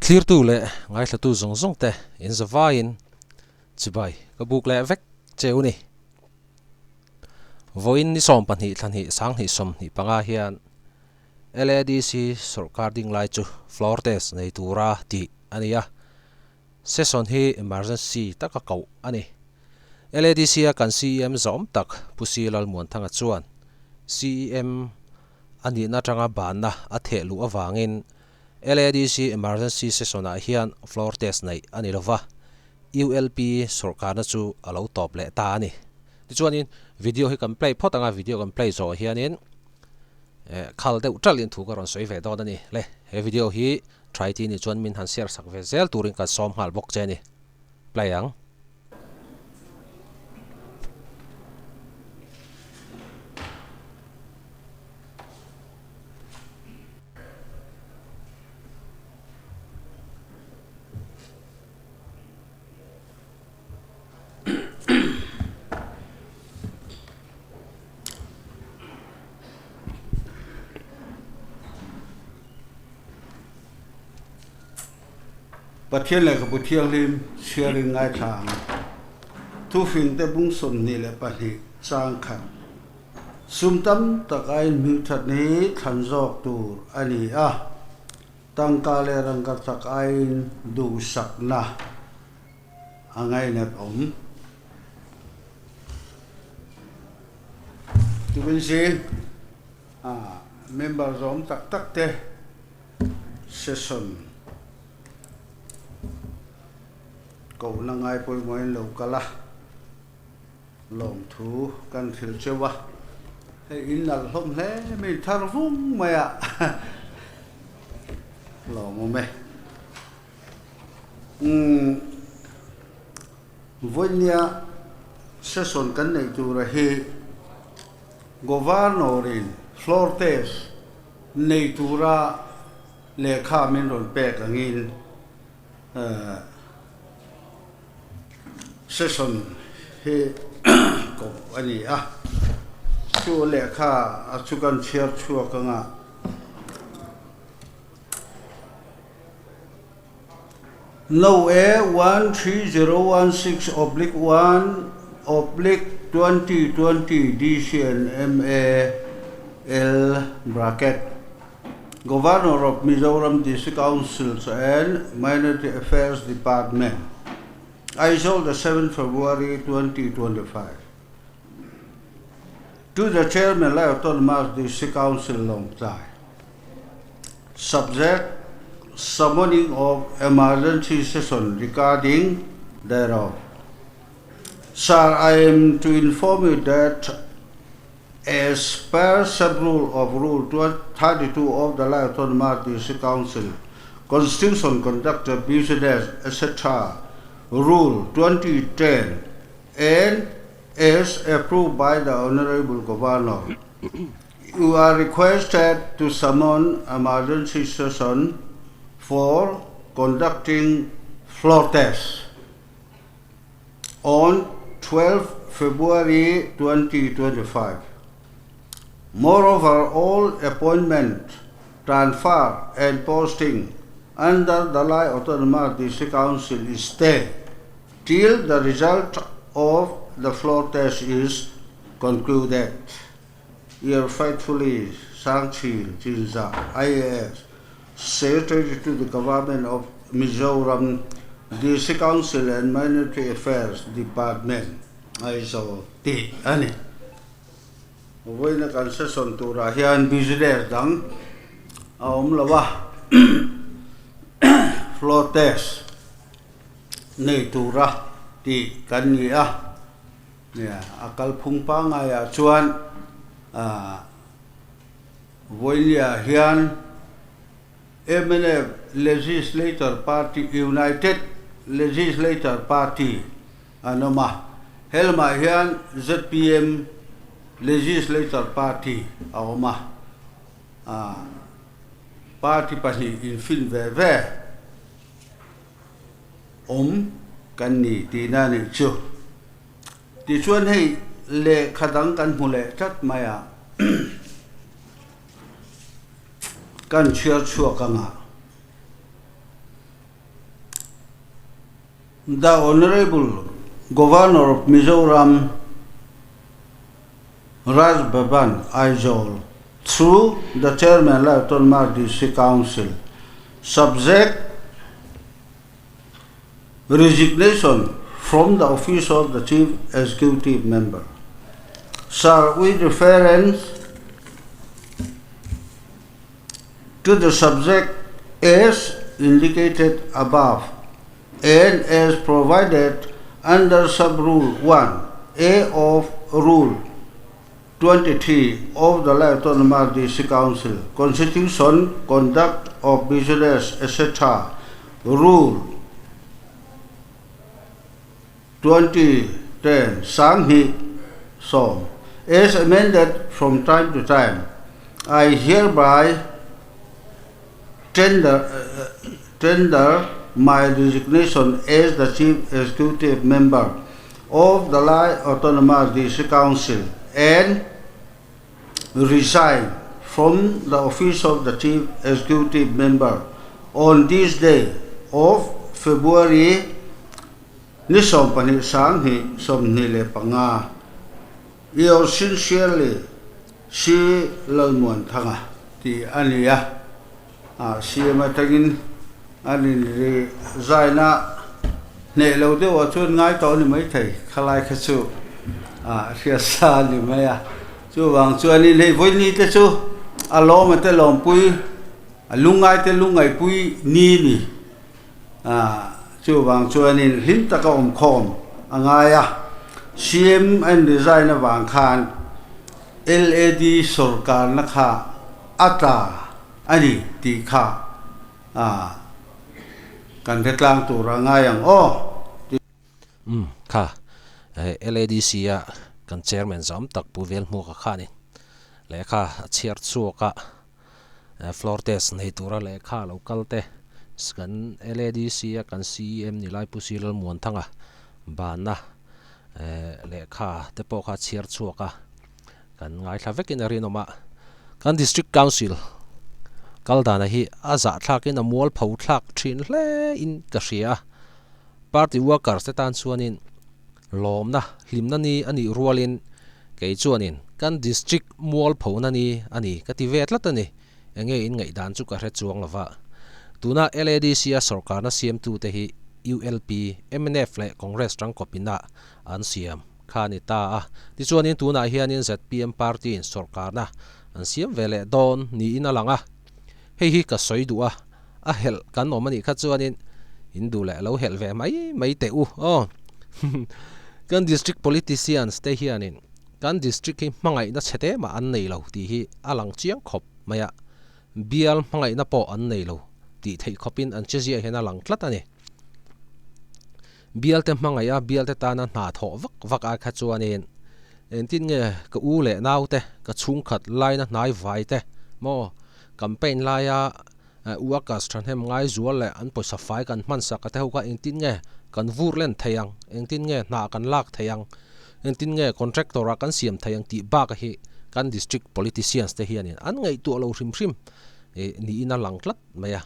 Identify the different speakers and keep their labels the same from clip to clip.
Speaker 1: clear tu le ngai thla tu zong zong te in zavain chibai ka buk le vek cheu ni voin ni som pan hi thlan hi sang hi som ni panga hian LADC sarkar ding lai chu floor test nei tura ti ania session hi emergency taka kau ani LADC a kan CEM zom tak pusilal muan thanga chuan CEM ani na tanga ban na a thelu awangin LADC emergency session a hian floor test nei ani lova ULP sarkar na chu alo top le ta ani ti chuanin video hi kan play photanga video kan play zo hianin khal deuh talin thu karon soi ve do ani le he video hi try ti ni chuan min han share sak ve zel turin ka som hal bok che ni play ang
Speaker 2: Pathian le ka puthiang lim sharing ngai thang thu phing te bung som ni le pahi sang khan sum tam takai mi that ni than jok tur ani a tangka le rang ka takai du sak na angai net om tu bin sin member zom tak tak te session cậu là ngay bồi mỗi lâu cả là lòng thú căn thiếu chưa ba hay in là không thế mình thằng vung mày ạ lòng mày với nhà session cái này chú là he governorin floor test này chú ra lệ khá mình rồi bè cả nghìn session he ko ani chu le kha chu kan share chu ka nga no a 13016/1/2020 DCN MAL bracket Governor of Mizoram District Councils and Minority Affairs Department ISO the 7th February 2025. To the Chairman Lai Autonomous District Council Long Tai. Subject summoning of emergency session regarding thereof. Sir, I am to inform you that as per sub-rule of Rule 32 of the Lai Autonomous District Council, Constitution, Conduct of Business, etc., Rule 2010 and as approved by the Honorable Governor, you are requested to summon emergency session for conducting floor tests on 12 February 2025. Moreover, all appointment, transfer and posting under the Lai Autonomous District Council is stayed till the result of the floor test is concluded. Your faithfully, Sangchi Jinza, IAS, Secretary to the Government of Mizoram District Council and Minority Affairs Department. ISO T. Ani. Với nó cần session tu ra hiện business đắng ông là ba floor test này tu ra thì cần gì nè akal phung pa ngay chuan với nhà hiện MNF Legislator Party United Legislator Party anoma helma hiện ZPM Legislator Party awma party pani in fin ve kan ni ti na ni chu ti chuan hei le khadang kan hmu le chat maya kan chiar chua ka nga the Honorable Governor of Mizoram, Raj Baban Aizol, through the Chairman Lai District Council, subject resignation from the office of the Chief Executive Member. Sir, with reference to the subject as indicated above and as provided under Sub-Rule 1A of Rule 23 of the Lai District Council, Constitution, Conduct of Business, etc., Rule 2010, Sanghi Som, as amended from time to time, I hereby tender my resignation as the Chief Executive Member of the Lai Autonomous District Council and resign from the office of the Chief Executive Member on this day of February Nisom Pani Sanghi Somnile Panga. You sincerely si Lalmuan Tanga Ti Ania si Matagin Ani Zaina Nelo de Watun Ngai Tony Mate Kalai Katsu Riasa Limaya Chuang Chuani Voini Tesu Alom at the Lompui Lungai te Lungai Pui Nini Chuang Chuanin Hintaka Kom Angaya CM and designer Van Khan LAD Sorkar Naka Ata Ani Tika Kan Teklang to Rangayang
Speaker 1: Ka LADC ya kan chairman zam tak puvel mu ka khani le kha chiar chu ka floor test nei tura le kha local te skan LADC ya kan CM ni lai pusilal muan thanga bana le kha te po kha chiar chu ka kan ngai thla vekin rinoma kan district council kaldana hi aza thlakin amol phau thlak thin hle in ka ria party workers te tan chuanin lomna hlimna ni ani rualin ke chuanin kan district mall phona ni ani kati vetlat ani enge in ngai dan chu ka hre chuang lawa tuna LADC a sarkar na CM2 te hi ULP MNF le Congress tang kopina an CM khani ta a ti chuanin tuna hianin ZPM party in sarkar na an CM vele don ni in alanga hei hi ka soidu a hel kan omani kha chuanin hindu le lo hel ve mai te u kan district politicians te hianin kan district hi mangai na chete ma an nei lo ti hi alang chiang khop maya bial mangai na po an nei lo ti thei khopin an chezia hena lang tlat ani bial te mangai a bial te ta na na tho vak a kha chuanin entin nge ka u le nau te ka chung khat lai na nai vai te mo campaign laya workers than hem ngai zual le an poisa fai kan man sak ka te ho ka entin nge kan vur len thayang engtin nge na kan lak thayang engtin nge contractor kan siam thayang ti ba ka hi kan district politicians te hianin an ngai tu lo hrim ni ina langtlat maya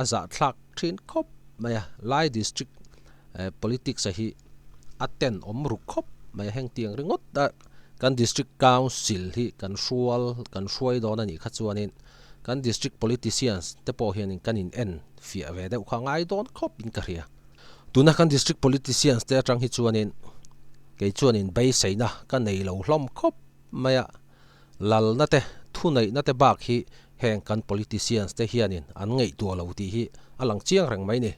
Speaker 1: aza thlak thin khop maya Lai district politics hi aten omru khop maya heng tiang ringot da kan district council hi kan ruai don ani kha chuanin kan district politicians te po hianin kan in en fia ve de kha ngai don khop in ka ria tuna kan district politicians te atang hi chuanin ke chuanin bai seina kan nei lo hlom khop maya lal na te thu nei na te bak hi heng kan politicians te hianin an ngei tu lo ti hi alang chiang reng mai ni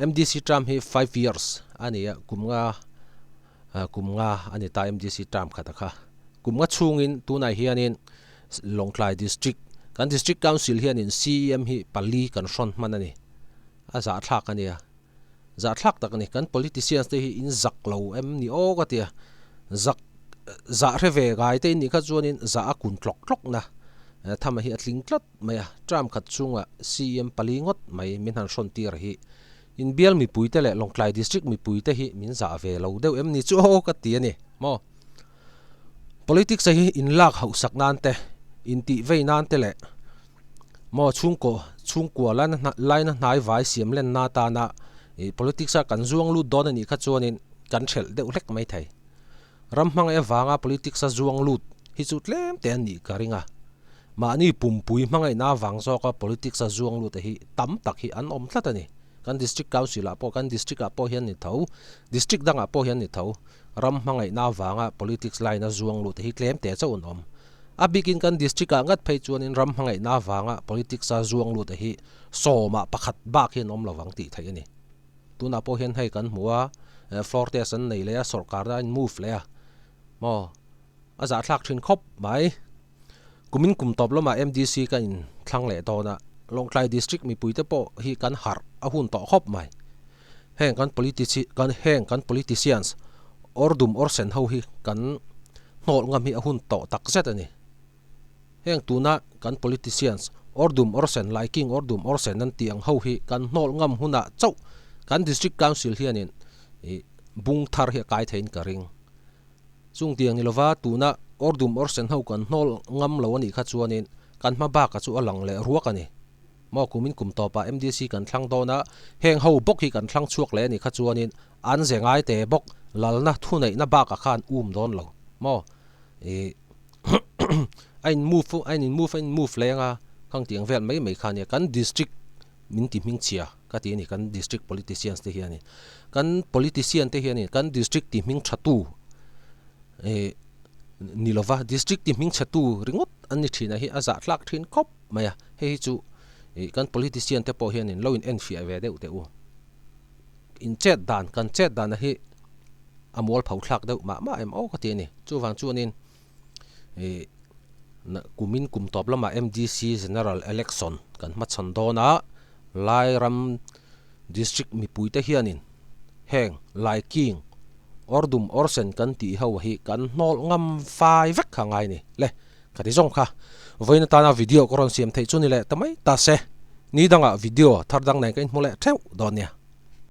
Speaker 1: MDC term hi 5 years ania kumnga ani ta MDC term khata kha kumnga chungin tunai hianin Longlai district kan district council hianin CM hi pali kan ron manani aza thlak ania za thlak tak ni kan politicians te hi in zak lo em ni o ka tia zak za reve gai te ni kha chuanin za akun tlok na thama hi atling tlat maya tram khat chunga CM palingot mai min han ron tir hi in bial mi puite le Longlai district mi puite hi min za ve lo deu em ni chu o ka tia ni mo politics hi in lak hau sak nan te in ti ve nan te le mo chungko lan lai na nai vai siam len na ta na politics kan zuang lut don ani kha chuanin kan thel deuh hlek mai thei ramhang ewanga politics zuang lut hi chu tlem te ani karinga mani pumpui mangai na wangzo ka politics zuang lut hi tam tak hi an om thlatani kan district council apo kan district apo hian ni tho district dang apo hian ni tho ramhangai na wanga politics line zuang lut hi tlem te chon om abikin kan district a ngat phei chuanin ramhangai na wanga politics zuang lut hi soma pakhat bak hian om lawang ti thai ani tuna po hian hei kan hmuwa floor test an nei le a sarkar da in move le a mo aza thlak thin khop mai kumin kum top loma MDC kan in thlang le dona Longlai district mi puite po hi kan har a hun to khop mai heng kan politicians ordum orsen ho hi kan nol ngam hi a hun to tak zet ani heng tuna kan politicians ordum orsen liking ordum orsen nan tiang ho hi kan nol ngam huna chau kan district council hianin bung thar hi kai thein karing chung tiang ni lova tuna ordum orsen ho kan nol ngam lo ani kha chuanin kan ma ba ka chu alang le ruak ani mo kumin kum topa MDC kan thlang dona heng ho bok hi kan thlang chuak le ani kha chuanin an zengai te bok lalna thunei na ba ka khan don lo mo ein move lenga khang tiang vel mai khania kan district min ti ming chia ka ti ni kan district politicians te hiani kan politician te hiani kan district ti ming thatu nilova district ti ming thatu ringot ani thina hi aza thlak thin khop maya he chu kan politician te po hianin lo in enfia ve deuh te u in chat dan hi amol phau thlak deuh ma em o ka ti ni chu wang chuanin kumin kum top lama MDC general election kan ma chan dona lai ram district mi puite hianin heng lai king ordum orsen kan ti ho hi kan nol ngam fai vek khangai ni le kati zong kha voina tana video koron siam thei chuni le tamai ta se ni danga video thar dang nai kan mole theu don nia